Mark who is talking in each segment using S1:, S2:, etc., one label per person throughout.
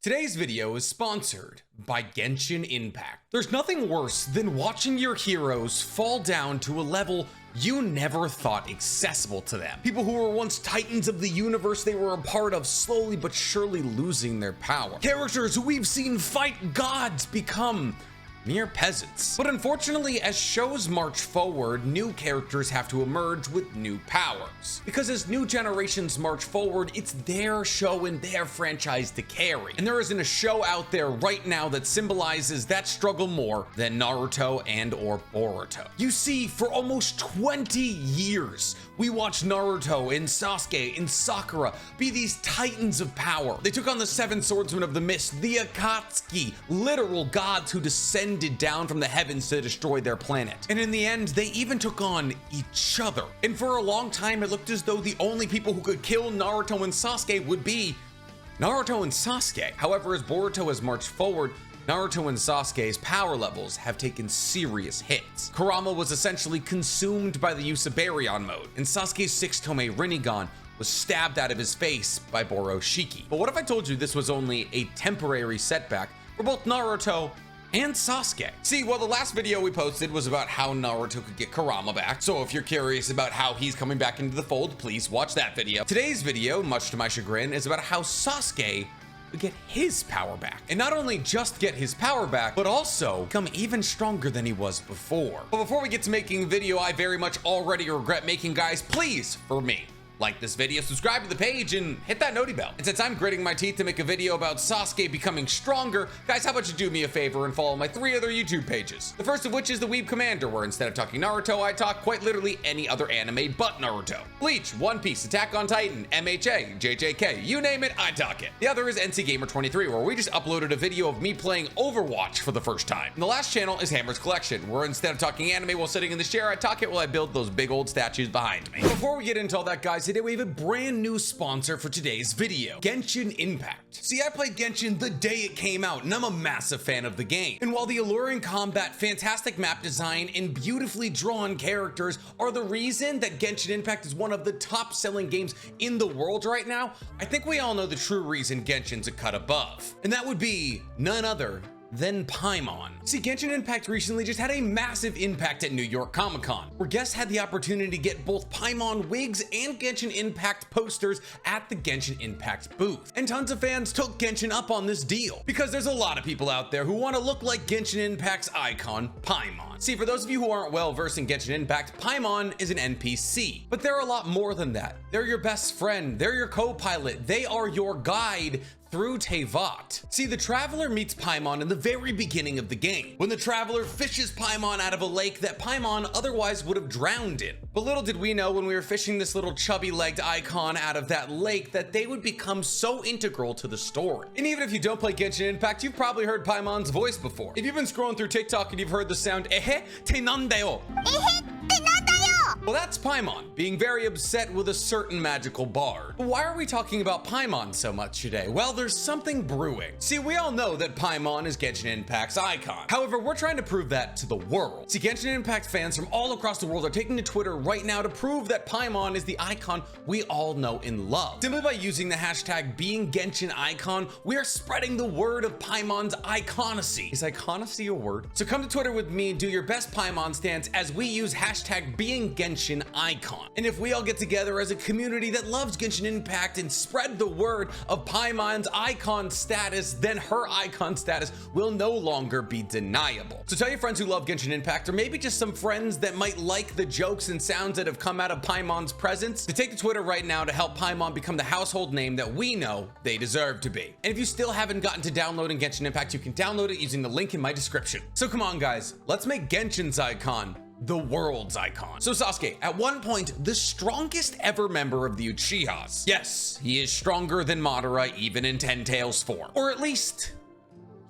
S1: Today's video is sponsored by Genshin Impact. There's nothing worse than watching your heroes fall down to a level you never thought accessible to them. People who were once titans of the universe they were a part of slowly but surely losing their power. Characters who we've seen fight gods become mere peasants. But unfortunately, as shows march forward, new characters have to emerge with new powers. Because as new generations march forward, it's their show and their franchise to carry. And there isn't a show out there right now that symbolizes that struggle more than Naruto and or Boruto. You see, for almost 20 years, we watched Naruto and Sasuke and Sakura be these titans of power. They took on the seven swordsmen of the mist, the Akatsuki, literal gods who descended down from the heavens to destroy their planet. And in the end, they even took on each other. And for a long time, it looked as though the only people who could kill Naruto and Sasuke would be Naruto and Sasuke. However, as Boruto has marched forward, Naruto and Sasuke's power levels have taken serious hits. Kurama was essentially consumed by the use of Baryon mode, and Sasuke's 6-tome Rinnegan was stabbed out of his face by Boroshiki. But what if I told you this was only a temporary setback for both Naruto and Sasuke? See, well, the last video we posted was about how Naruto could get Kurama back, so if you're curious about how he's coming back into the fold, please watch that video. Today's video, much to my chagrin, is about how Sasuke would get his power back. And not only just get his power back, but also become even stronger than he was before. But before we get to making the video I very much already regret making, guys, please, for me, like this video, subscribe to the page, and hit that noti bell. And since I'm gritting my teeth to make a video about Sasuke becoming stronger, guys, how about you do me a favor and follow my 3 other YouTube pages? The first of which is the Weeb Commander, where instead of talking Naruto, I talk quite literally any other anime but Naruto. Bleach, One Piece, Attack on Titan, MHA, JJK, you name it, I talk it. The other is NC Gamer 23, where we just uploaded a video of me playing Overwatch for the first time. And the last channel is Hammer's Collection, where instead of talking anime while sitting in the chair, I talk it while I build those big old statues behind me. Before we get into all that, guys, today we have a brand new sponsor for today's video, Genshin Impact. See, I played Genshin the day it came out, and I'm a massive fan of the game. And while the alluring combat, fantastic map design, and beautifully drawn characters are the reason that Genshin Impact is one of the top selling games in the world right now, I think we all know the true reason Genshin's a cut above. And that would be none other than Paimon. See, Genshin Impact recently just had a massive impact at New York Comic Con, where guests had the opportunity to get both Paimon wigs and Genshin Impact posters at the Genshin Impact booth. And tons of fans took Genshin up on this deal, because there's a lot of people out there who want to look like Genshin Impact's icon, Paimon. See, for those of you who aren't well versed in Genshin Impact, Paimon is an NPC, but they're a lot more than that. They're your best friend, they're your co-pilot, they are your guide through Teyvat. See, the Traveler meets Paimon in the very beginning of the game, when the Traveler fishes Paimon out of a lake that Paimon otherwise would have drowned in. But little did we know when we were fishing this little chubby-legged icon out of that lake that they would become so integral to the story. And even if you don't play Genshin Impact, you've probably heard Paimon's voice before. If you've been scrolling through TikTok and you've heard the sound ehe te nandayo, well, that's Paimon being very upset with a certain magical bard. But why are we talking about Paimon so much today? Well, there's something brewing. See, we all know that Paimon is Genshin Impact's icon. However, we're trying to prove that to the world. See, Genshin Impact fans from all across the world are taking to Twitter right now to prove that Paimon is the icon we all know and love. Simply by using the hashtag #BeingGenshinIcon, we are spreading the word of Paimon's iconacy. Is iconacy a word? So come to Twitter with me and do your best Paimon stance as we use hashtag #BeingGenshinIcon. And if we all get together as a community that loves Genshin Impact and spread the word of Paimon's icon status, then her icon status will no longer be deniable. So tell your friends who love Genshin Impact, or maybe just some friends that might like the jokes and sounds that have come out of Paimon's presence, to take to Twitter right now to help Paimon become the household name that we know they deserve to be. And if you still haven't gotten to downloading Genshin Impact, you can download it using the link in my description. So come on, guys, let's make Genshin's icon the world's icon. So Sasuke, at one point, the strongest ever member of the Uchihas. Yes, he is stronger than Madara even in Ten Tails form. Or at least,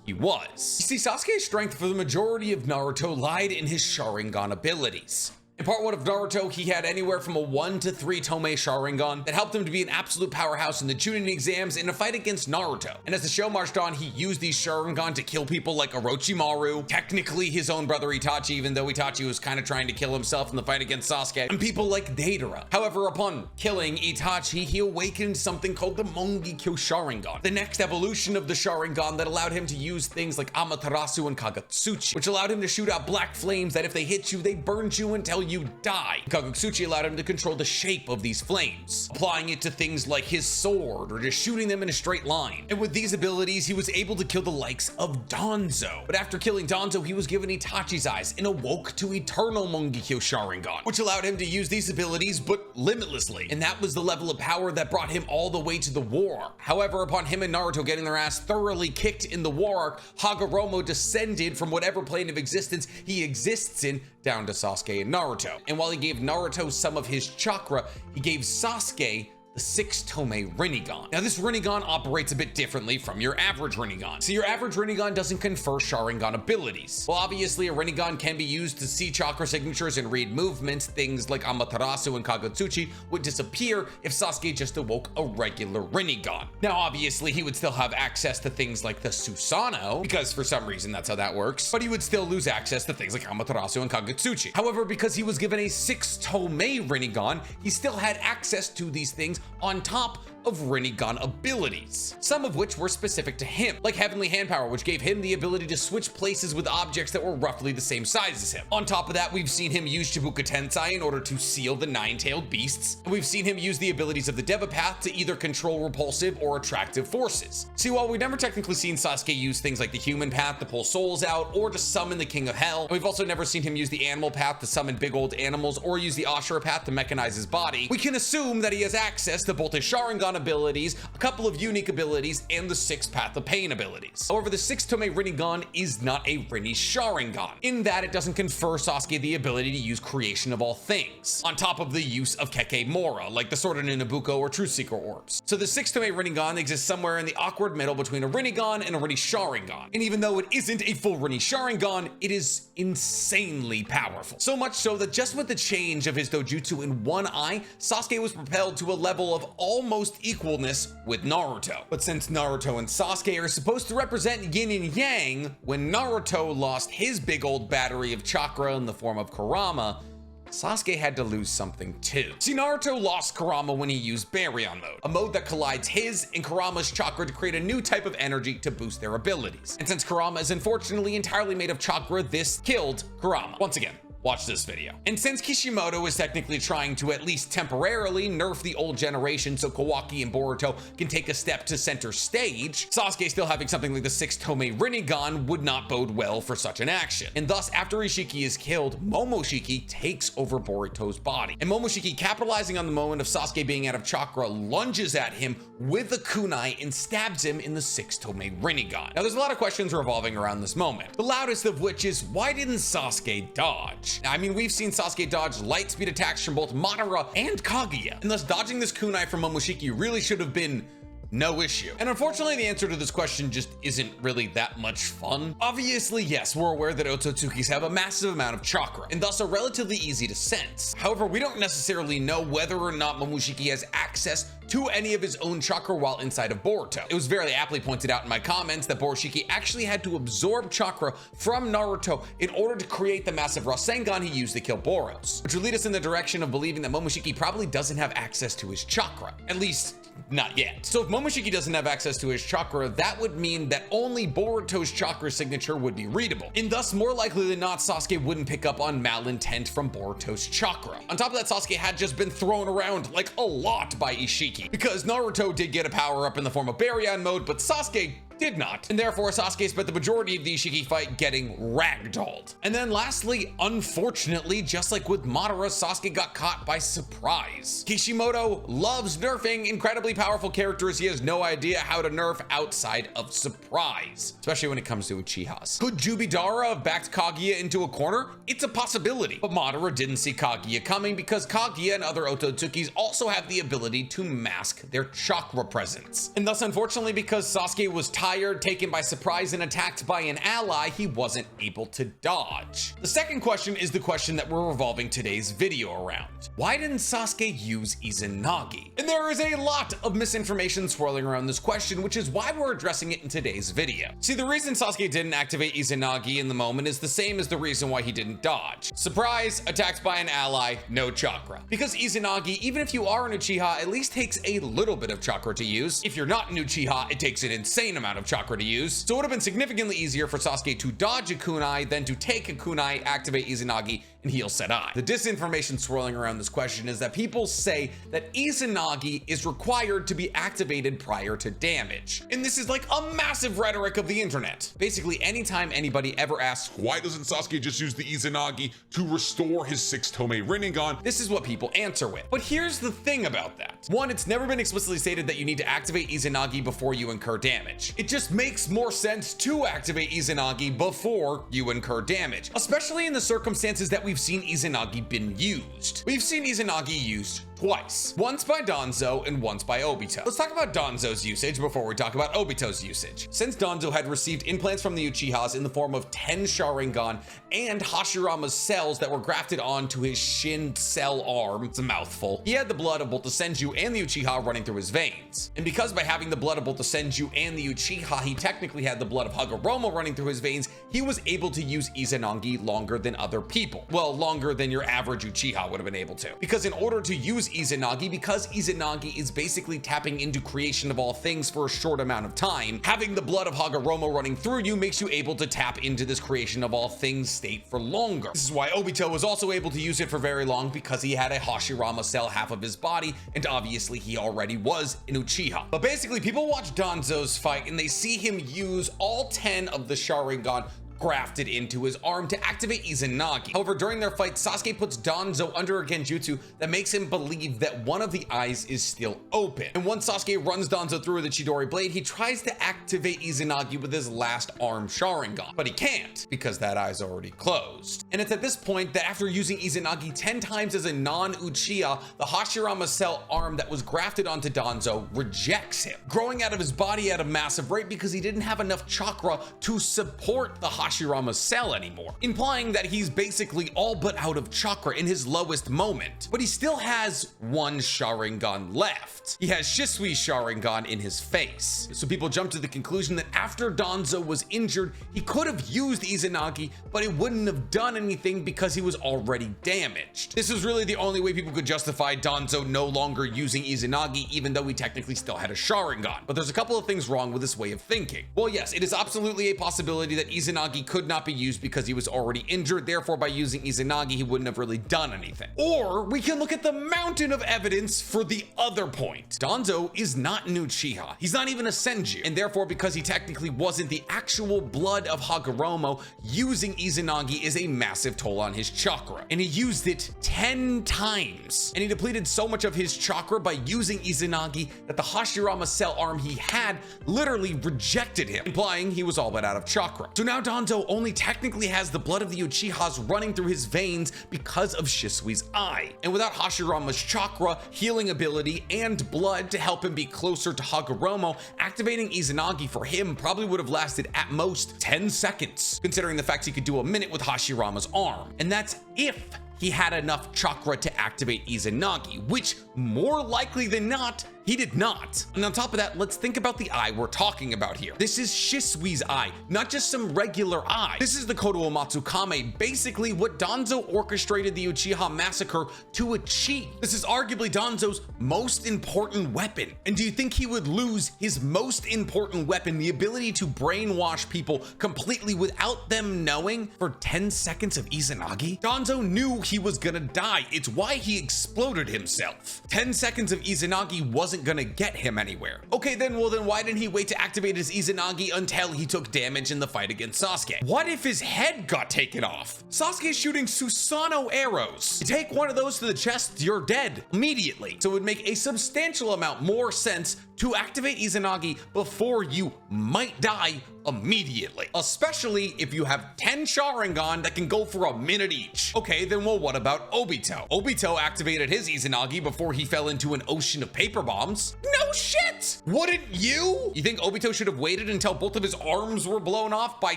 S1: he was. You see, Sasuke's strength for the majority of Naruto lied in his Sharingan abilities. In part 1 of Naruto, he had anywhere from a 1 to 3 Tomei Sharingan that helped him to be an absolute powerhouse in the Chunin exams in a fight against Naruto. And as the show marched on, he used these Sharingan to kill people like Orochimaru, technically his own brother Itachi, even though Itachi was kind of trying to kill himself in the fight against Sasuke, and people like Deidara. However, upon killing Itachi, he awakened something called the Mongekyo Sharingan, the next evolution of the Sharingan that allowed him to use things like Amaterasu and Kagutsuchi, which allowed him to shoot out black flames that if they hit you, they burned you until you die. Kagutsuchi allowed him to control the shape of these flames, applying it to things like his sword or just shooting them in a straight line. And with these abilities, he was able to kill the likes of Danzo. But after killing Danzo, he was given Itachi's eyes and awoke to Eternal Mongekyo Sharingan, which allowed him to use these abilities but limitlessly. And that was the level of power that brought him all the way to the war arc. However, upon him and Naruto getting their ass thoroughly kicked in the war arc, Hagoromo descended from whatever plane of existence he exists in down to Sasuke and Naruto. And while he gave Naruto some of his chakra, he gave Sasuke the 6 Tomei Rinnegan. Now, this Rinnegan operates a bit differently from your average Rinnegan. So your average Rinnegan doesn't confer Sharingan abilities. Well, obviously, a Rinnegan can be used to see chakra signatures and read movements. Things like Amaterasu and Kagutsuchi would disappear if Sasuke just awoke a regular Rinnegan. Now, obviously, he would still have access to things like the Susanoo, because for some reason that's how that works, but he would still lose access to things like Amaterasu and Kagutsuchi. However, because he was given a 6 Tomei Rinnegan, he still had access to these things on top of Rinnegan abilities, some of which were specific to him, like Heavenly Hand Power, which gave him the ability to switch places with objects that were roughly the same size as him. On top of that, we've seen him use Shibuka Tensei in order to seal the 9-tailed beasts, and we've seen him use the abilities of the Deva Path to either control repulsive or attractive forces. See, while we've never technically seen Sasuke use things like the Human Path to pull souls out or to summon the King of Hell, and we've also never seen him use the Animal Path to summon big old animals or use the Ashura Path to mechanize his body, we can assume that he has access to both his Sharingan abilities, a couple of unique abilities, and the 6 Path of Pain abilities. However, the 6 Tomei Rinnegan is not a Rinne Sharingan, in that it doesn't confer Sasuke the ability to use creation of all things, on top of the use of Kekemora, like the Sword of Nabucco or Truth Seeker orbs. So the 6 Tomei Rinnegan exists somewhere in the awkward middle between a Rinnegan and a Rinne Sharingan. And even though it isn't a full Rinne Sharingan, it is insanely powerful. So much so that just with the change of his dojutsu in one eye, Sasuke was propelled to a level of almost equalness with Naruto. But since Naruto and Sasuke are supposed to represent yin and yang, when Naruto lost his big old battery of chakra in the form of Kurama, Sasuke had to lose something too. See, Naruto lost Kurama when he used Baryon mode, a mode that collides his and Kurama's chakra to create a new type of energy to boost their abilities. And since Kurama is unfortunately entirely made of chakra, this killed Kurama. Once again, watch this video. And since Kishimoto is technically trying to at least temporarily nerf the old generation so Kawaki and Boruto can take a step to center stage, Sasuke still having something like the 6 Tomei Rinnegan would not bode well for such an action. And thus, after Ishiki is killed, Momoshiki takes over Boruto's body. And Momoshiki, capitalizing on the moment of Sasuke being out of chakra, lunges at him with a kunai and stabs him in the 6 Tomei Rinnegan. Now, there's a lot of questions revolving around this moment, the loudest of which is, why didn't Sasuke dodge? Now, I mean, we've seen Sasuke dodge light speed attacks from both Madara and Kaguya, and thus dodging this kunai from Momoshiki really should have been no issue. And unfortunately, the answer to this question just isn't really that much fun. Obviously, yes, we're aware that Otsutsukis have a massive amount of chakra, and thus are relatively easy to sense. However, we don't necessarily know whether or not Momoshiki has access to any of his own chakra while inside of Boruto. It was very aptly pointed out in my comments that Borushiki actually had to absorb chakra from Naruto in order to create the massive Rasengan he used to kill Boros, which would lead us in the direction of believing that Momoshiki probably doesn't have access to his chakra, at least not yet. So if Momoshiki doesn't have access to his chakra, that would mean that only Boruto's chakra signature would be readable. And thus, more likely than not, Sasuke wouldn't pick up on malintent from Boruto's chakra. On top of that, Sasuke had just been thrown around like a lot by Ishiki, because Naruto did get a power up in the form of Baryon mode, but Sasuke did not. And therefore, Sasuke spent the majority of the Ishiki fight getting ragdolled. And then lastly, unfortunately, just like with Madara, Sasuke got caught by surprise. Kishimoto loves nerfing incredibly powerful characters he has no idea how to nerf outside of surprise, especially when it comes to Uchihas. Could Jubidara have backed Kaguya into a corner? It's a possibility, but Madara didn't see Kaguya coming because Kaguya and other Ototsukis also have the ability to mask their chakra presence. And thus, unfortunately, because Sasuke was tied tired, taken by surprise, and attacked by an ally he wasn't able to dodge. The second question is the question that we're revolving today's video around. Why didn't Sasuke use Izanagi? And there is a lot of misinformation swirling around this question, which is why we're addressing it in today's video. See, the reason Sasuke didn't activate Izanagi in the moment is the same as the reason why he didn't dodge. Surprise, attacked by an ally, no chakra. Because Izanagi, even if you are an Uchiha, at least takes a little bit of chakra to use. If you're not an Uchiha, it takes an insane amount of chakra to use. So it would have been significantly easier for Sasuke to dodge a kunai than to take a kunai, activate Izanagi, and heal Sedai. The disinformation swirling around this question is that people say that Izanagi is required to be activated prior to damage. And this is like a massive rhetoric of the internet. Basically, anytime anybody ever asks, why doesn't Sasuke just use the Izanagi to restore his 6-tome Rinnegan? This is what people answer with. But here's the thing about that. One, it's never been explicitly stated that you need to activate Izanagi before you incur damage. It just makes more sense to activate Izanagi before you incur damage, especially in the circumstances that we've seen Izanagi been used. We've seen Izanagi used twice. Once by Danzo and once by Obito. Let's talk about Danzo's usage before we talk about Obito's usage. Since Danzo had received implants from the Uchihas in the form of 10 Sharingan and Hashirama's cells that were grafted onto his Shin cell arm, it's a mouthful, he had the blood of both the Senju and the Uchiha running through his veins. And because by having the blood of both the Senju and the Uchiha, he technically had the blood of Hagoromo running through his veins, he was able to use Izanagi longer than other people. Well, longer than your average Uchiha would have been able to. Because in order to use Izanagi, because Izanagi is basically tapping into creation of all things for a short amount of time, having the blood of Hagoromo running through you makes you able to tap into this creation of all things state for longer. This is why Obito was also able to use it for very long, because he had a Hashirama cell half of his body, and obviously he already was an Uchiha. But basically, people watch Danzo's fight and they see him use all 10 of the Sharingan grafted into his arm to activate Izanagi. However, during their fight, Sasuke puts Danzo under a genjutsu that makes him believe that one of the eyes is still open. And once Sasuke runs Danzo through with the Chidori blade, he tries to activate Izanagi with his last arm Sharingan, but he can't because that eye's already closed. And it's at this point that after using Izanagi 10 times as a non-Uchiha, the Hashirama cell arm that was grafted onto Danzo rejects him, growing out of his body at a massive rate because he didn't have enough chakra to support the Hashirama cell anymore, implying that he's basically all but out of chakra in his lowest moment. But he still has one Sharingan left. He has Shisui's Sharingan in his face. So people jump to the conclusion that after Danzo was injured, he could have used Izanagi, but it wouldn't have done anything because he was already damaged. This is really the only way people could justify Danzo no longer using Izanagi, even though he technically still had a Sharingan. But there's a couple of things wrong with this way of thinking. Well, yes, it is absolutely a possibility that Izanagi could not be used because he was already injured. Therefore, by using Izanagi, he wouldn't have really done anything. Or we can look at the mountain of evidence for the other point. Danzo is not an Uchiha. He's not even a Senju. And therefore, because he technically wasn't the actual blood of Hagoromo, using Izanagi is a massive toll on his chakra. And he used it 10 times. And he depleted so much of his chakra by using Izanagi that the Hashirama cell arm he had literally rejected him, implying he was all but out of chakra. So now Danzo only technically has the blood of the Uchihas running through his veins because of Shisui's eye. And without Hashirama's chakra, healing ability, and blood to help him be closer to Hagoromo, activating Izanagi for him probably would have lasted at most 10 seconds, considering the fact he could do a minute with Hashirama's arm. And that's if he had enough chakra to activate Izanagi, which more likely than not, he did not. And on top of that, let's think about the eye we're talking about here. This is Shisui's eye, not just some regular eye. This is the Kodo Matsukame, basically what Danzo orchestrated the Uchiha massacre to achieve. This is arguably Danzo's most important weapon. And do you think he would lose his most important weapon, the ability to brainwash people completely without them knowing, for 10 seconds of Izanagi? Danzo knew he was gonna die. It's why he exploded himself. 10 seconds of Izanagi wasn't gonna get him anywhere. Okay, then why didn't he wait to activate his Izanagi until he took damage in the fight against Sasuke? What if his head got taken off? Sasuke's shooting Susanoo arrows. You take one of those to the chest, you're dead immediately. So it would make a substantial amount more sense to activate Izanagi before you might die immediately, especially if you have 10 Sharingan that can go for a minute each. Okay, then well, what about Obito? Obito activated his Izanagi before he fell into an ocean of paper bombs. No shit! Wouldn't you? You think Obito should have waited until both of his arms were blown off by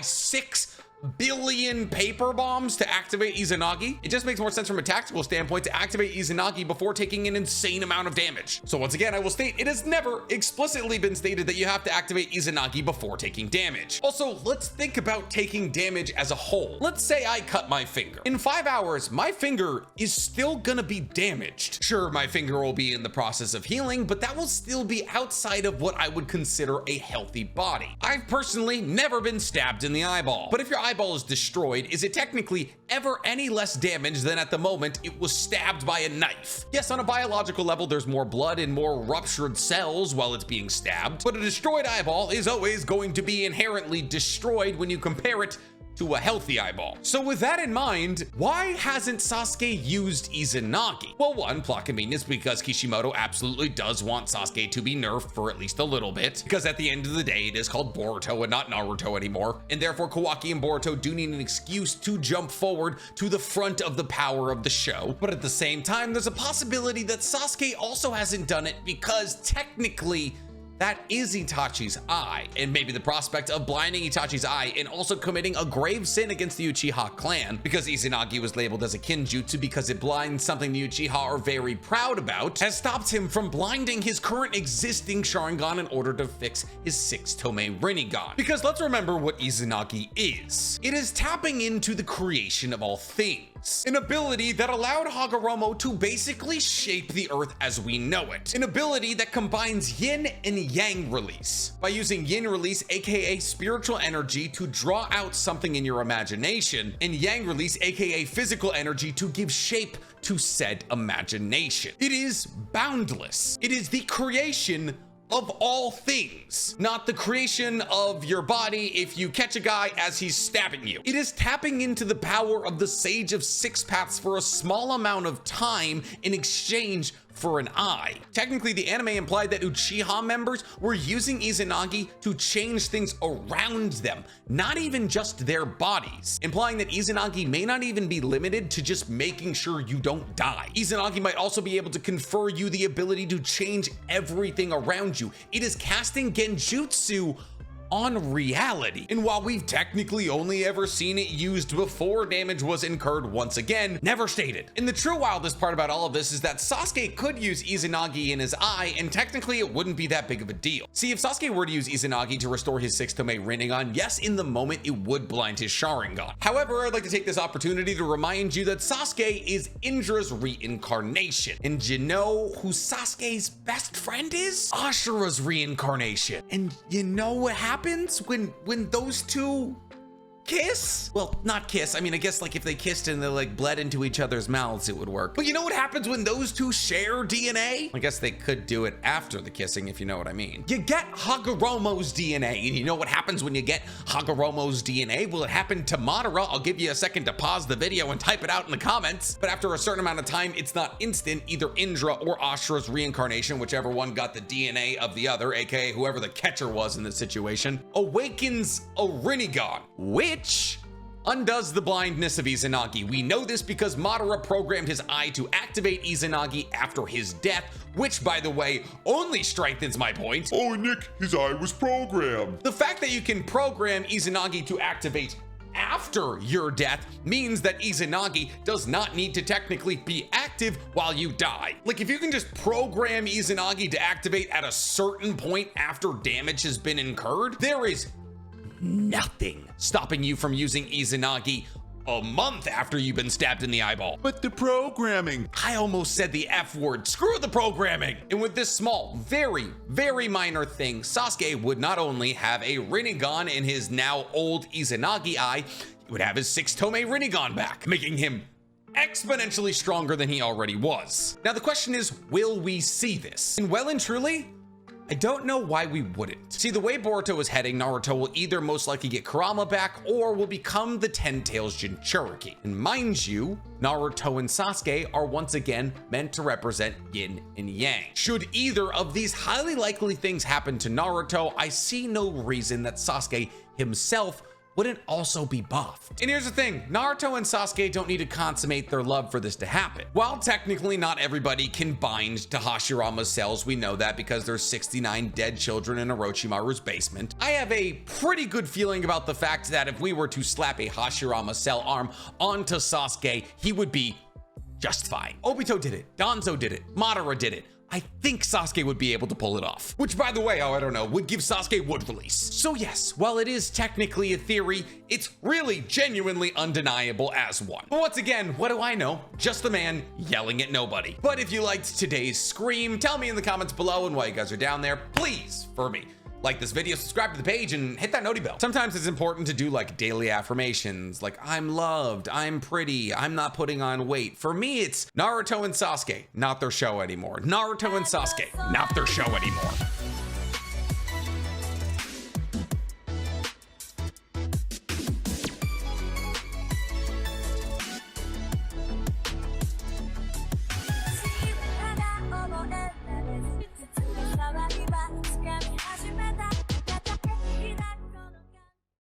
S1: 6 billion paper bombs to activate Izanagi? It just makes more sense from a tactical standpoint to activate Izanagi before taking an insane amount of damage. So once again, I will state it has never explicitly been stated that you have to activate Izanagi before taking damage. Also, let's think about taking damage as a whole. Let's say I cut my finger. In 5 hours, my finger is still gonna be damaged. Sure, my finger will be in the process of healing, but that will still be outside of what I would consider a healthy body. I've personally never been stabbed in the eyeball, but if your eyeball is destroyed, is it technically ever any less damage than at the moment it was stabbed by a knife? Yes, on a biological level, there's more blood and more ruptured cells while it's being stabbed, but a destroyed eyeball is always going to be inherently destroyed when you compare it to a healthy eyeball. So with that in mind, why hasn't Sasuke used Izanagi? Well, one, plot convenience, because Kishimoto absolutely does want Sasuke to be nerfed for at least a little bit, because at the end of the day, it is called Boruto and not Naruto anymore, and therefore Kawaki and Boruto do need an excuse to jump forward to the front of the power of the show. But at the same time, there's a possibility that Sasuke also hasn't done it because technically that is Itachi's eye, and maybe the prospect of blinding Itachi's eye and also committing a grave sin against the Uchiha clan, because Izanagi was labeled as a kinjutsu because it blinds something the Uchiha are very proud about, has stopped him from blinding his current existing Sharingan in order to fix his 6-tome Rinnegan. Because let's remember what Izanagi is. It is tapping into the creation of all things. An ability that allowed Hagoromo to basically shape the earth as we know it. An ability that combines yin and yang release. By using yin release, aka spiritual energy, to draw out something in your imagination, and yang release, aka physical energy, to give shape to said imagination. It is boundless. It is the creation of all things, not the creation of your body if you catch a guy as he's stabbing you. It is tapping into the power of the Sage of Six Paths for a small amount of time in exchange for an eye. Technically, the anime implied that Uchiha members were using Izanagi to change things around them, not even just their bodies, implying that Izanagi may not even be limited to just making sure you don't die. Izanagi might also be able to confer you the ability to change everything around you. It is casting Genjutsu on reality. And while we've technically only ever seen it used before damage was incurred, once again, never stated. And the true wildest part about all of this is that Sasuke could use Izanagi in his eye, and technically it wouldn't be that big of a deal. See, if Sasuke were to use Izanagi to restore his 6-tome Rinnegan, yes, in the moment it would blind his Sharingan. However, I'd like to take this opportunity to remind you that Sasuke is Indra's reincarnation. And you know who Sasuke's best friend is? Ashura's reincarnation. And you know what happens when those two kiss? Well, not kiss. I mean, I guess like if they kissed and they like bled into each other's mouths, it would work. But you know what happens when those two share DNA? I guess they could do it after the kissing, if you know what I mean. You get Hagoromo's DNA, and you know what happens when you get Hagoromo's DNA? Well, it happened to Madara. I'll give you a second to pause the video and type it out in the comments. But after a certain amount of time, it's not instant. Either Indra or Ashura's reincarnation, whichever one got the DNA of the other, aka whoever the catcher was in this situation, awakens a Rinnegan, which undoes the blindness of Izanagi. We know this because Madara programmed his eye to activate Izanagi after his death, which, by the way, only strengthens my point.
S2: Oh, Nick, his eye was programmed.
S1: The fact that you can program Izanagi to activate after your death means that Izanagi does not need to technically be active while you die. Like, if you can just program Izanagi to activate at a certain point after damage has been incurred, there is nothing stopping you from using Izanagi a month after you've been stabbed in the eyeball.
S2: But the programming.
S1: I almost said the F word. Screw the programming. And with this small, very, very minor thing, Sasuke would not only have a Rinnegan in his now old Izanagi eye, he would have his 6-tome Rinnegan back, making him exponentially stronger than he already was. Now the question is, will we see this? And well and truly, I don't know why we wouldn't. See, the way Boruto is heading, Naruto will either most likely get Kurama back or will become the Ten Tails Jinchuriki. And mind you, Naruto and Sasuke are once again meant to represent yin and yang. Should either of these highly likely things happen to Naruto, I see no reason that Sasuke himself wouldn't also be buffed. And here's the thing, Naruto and Sasuke don't need to consummate their love for this to happen. While technically not everybody can bind to Hashirama's cells, we know that because there's 69 dead children in Orochimaru's basement, I have a pretty good feeling about the fact that if we were to slap a Hashirama cell arm onto Sasuke, he would be just fine. Obito did it, Danzo did it, Madara did it. I think Sasuke would be able to pull it off. Which, by the way, I don't know, would give Sasuke wood release. So yes, while it is technically a theory, it's really genuinely undeniable as one. But once again, what do I know? Just the man yelling at nobody. But if you liked today's scream, tell me in the comments below, and while you guys are down there, please, for me, like this video, subscribe to the page, and hit that noti bell. Sometimes it's important to do like daily affirmations, like I'm loved, I'm pretty, I'm not putting on weight. For me, it's Naruto and Sasuke, not their show anymore. Naruto and Sasuke, not their show anymore.